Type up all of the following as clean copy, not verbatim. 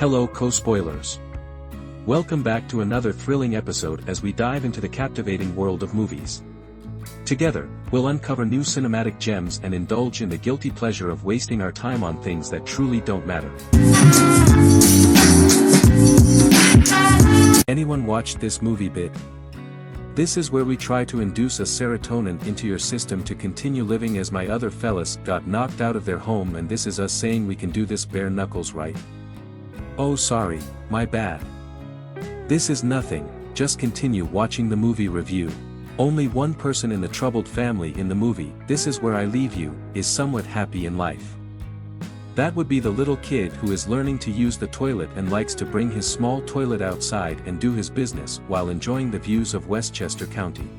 Hello co-spoilers. Welcome back to another thrilling episode as we dive into the captivating world of movies. Together, we'll uncover new cinematic gems and indulge in the guilty pleasure of wasting our time on things that truly don't matter. Anyone watched this movie bit? This is where we try to induce a serotonin into your system to continue living as my other fellas got knocked out of their home, and this is us saying we can do this bare knuckles, right? Oh sorry, my bad. This is nothing, just continue watching the movie review. Only one person in the troubled family in the movie, This Is Where I Leave You, is somewhat happy in life. That would be the little kid who is learning to use the toilet and likes to bring his small toilet outside and do his business while enjoying the views of Westchester County.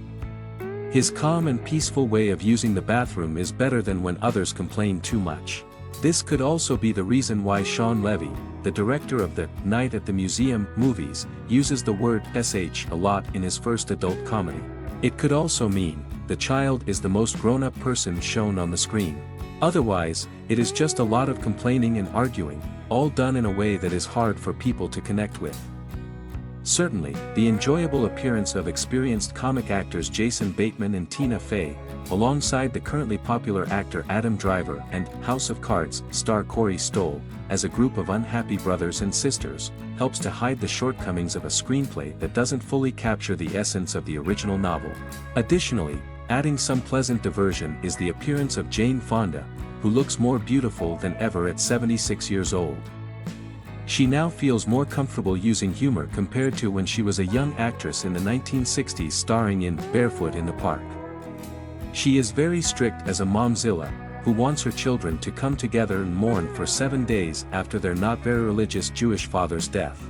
His calm and peaceful way of using the bathroom is better than when others complain too much. This could also be the reason why Shawn Levy, the director of the Night at the Museum movies, uses the word sh a lot in his first adult comedy. It could also mean, the child is the most grown-up person shown on the screen. Otherwise, it is just a lot of complaining and arguing, all done in a way that is hard for people to connect with. Certainly, the enjoyable appearance of experienced comic actors Jason Bateman and Tina Fey, alongside the currently popular actor Adam Driver and House of Cards star Corey Stoll, as a group of unhappy brothers and sisters, helps to hide the shortcomings of a screenplay that doesn't fully capture the essence of the original novel. Additionally, adding some pleasant diversion is the appearance of Jane Fonda, who looks more beautiful than ever at 76 years old. She now feels more comfortable using humor compared to when she was a young actress in the 1960s starring in Barefoot in the Park. She is very strict as a momzilla, who wants her children to come together and mourn for 7 days after their not very religious Jewish father's death.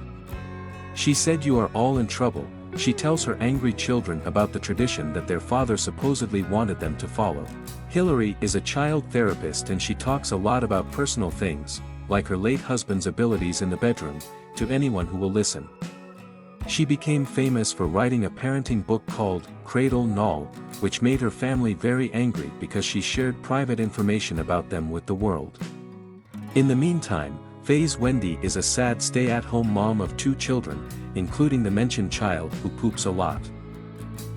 She said you are all in trouble. She tells her angry children about the tradition that their father supposedly wanted them to follow. Hillary is a child therapist, and she talks a lot about personal things, like her late husband's abilities in the bedroom, to anyone who will listen. She became famous for writing a parenting book called Cradle Null, which made her family very angry because she shared private information about them with the world. In the meantime, Faye's Wendy is a sad stay-at-home mom of 2 children, including the mentioned child who poops a lot.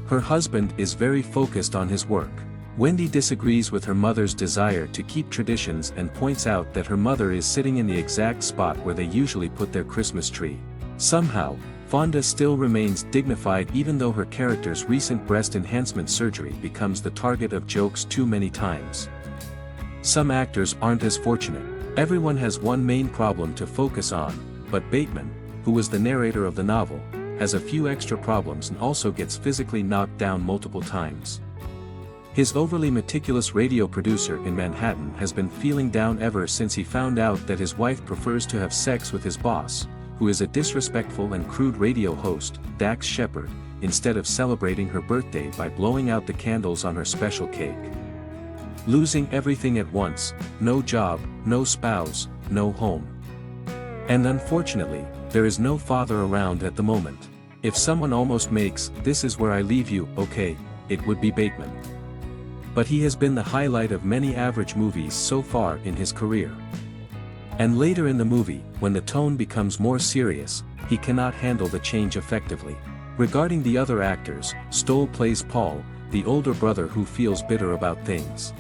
Her husband is very focused on his work. Wendy disagrees with her mother's desire to keep traditions and points out that her mother is sitting in the exact spot where they usually put their Christmas tree. Somehow, Fonda still remains dignified even though her character's recent breast enhancement surgery becomes the target of jokes too many times. Some actors aren't as fortunate. Everyone has one main problem to focus on, but Bateman, who was the narrator of the novel, has a few extra problems and also gets physically knocked down multiple times. His overly meticulous radio producer in Manhattan has been feeling down ever since he found out that his wife prefers to have sex with his boss, who is a disrespectful and crude radio host, Dax Shepard, instead of celebrating her birthday by blowing out the candles on her special cake. Losing everything at once, no job, no spouse, no home. And unfortunately, there is no father around at the moment. If someone almost makes This Is Where I Leave You okay, it would be Bateman. But he has been the highlight of many average movies so far in his career. And later in the movie, when the tone becomes more serious, he cannot handle the change effectively. Regarding the other actors, Stoll plays Paul, the older brother who feels bitter about things.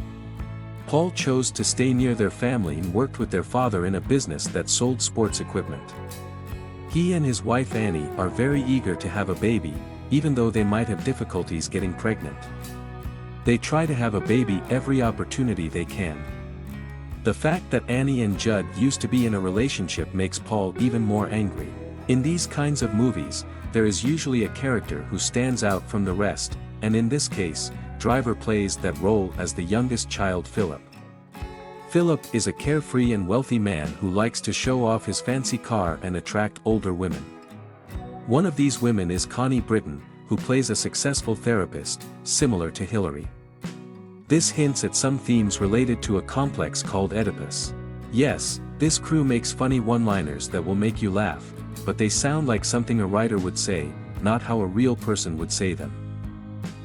Paul chose to stay near their family and worked with their father in a business that sold sports equipment. He and his wife Annie are very eager to have a baby, even though they might have difficulties getting pregnant. They try to have a baby every opportunity they can. The fact that Annie and Judd used to be in a relationship makes Paul even more angry. In these kinds of movies, there is usually a character who stands out from the rest, and in this case, Driver plays that role as the youngest child Philip. Philip is a carefree and wealthy man who likes to show off his fancy car and attract older women. One of these women is Connie Britton, who plays a successful therapist, similar to Hillary. This hints at some themes related to a complex called Oedipus. Yes, this crew makes funny one-liners that will make you laugh, but they sound like something a writer would say, not how a real person would say them.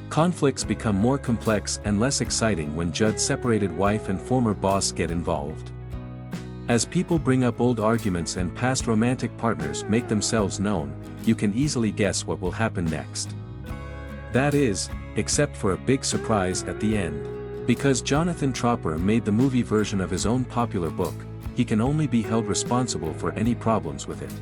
Conflicts become more complex and less exciting when Judd's separated wife and former boss get involved. As people bring up old arguments and past romantic partners make themselves known, you can easily guess what will happen next. That is, except for a big surprise at the end. Because Jonathan Tropper made the movie version of his own popular book, he can only be held responsible for any problems with it.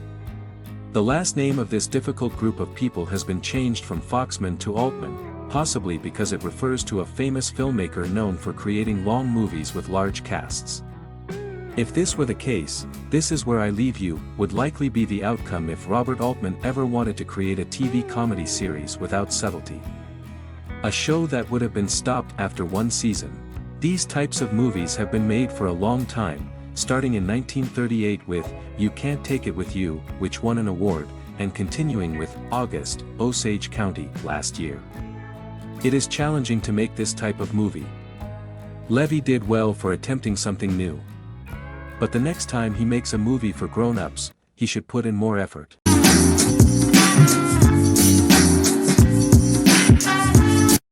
The last name of this difficult group of people has been changed from Foxman to Altman, possibly because it refers to a famous filmmaker known for creating long movies with large casts. If this were the case, This Is Where I Leave You would likely be the outcome if Robert Altman ever wanted to create a TV comedy series without subtlety. A show that would have been stopped after one season. These types of movies have been made for a long time, starting in 1938 with You Can't Take It With You, which won an award, and continuing with August, Osage County, last year. It is challenging to make this type of movie. Levy did well for attempting something new. But the next time he makes a movie for grown-ups, he should put in more effort.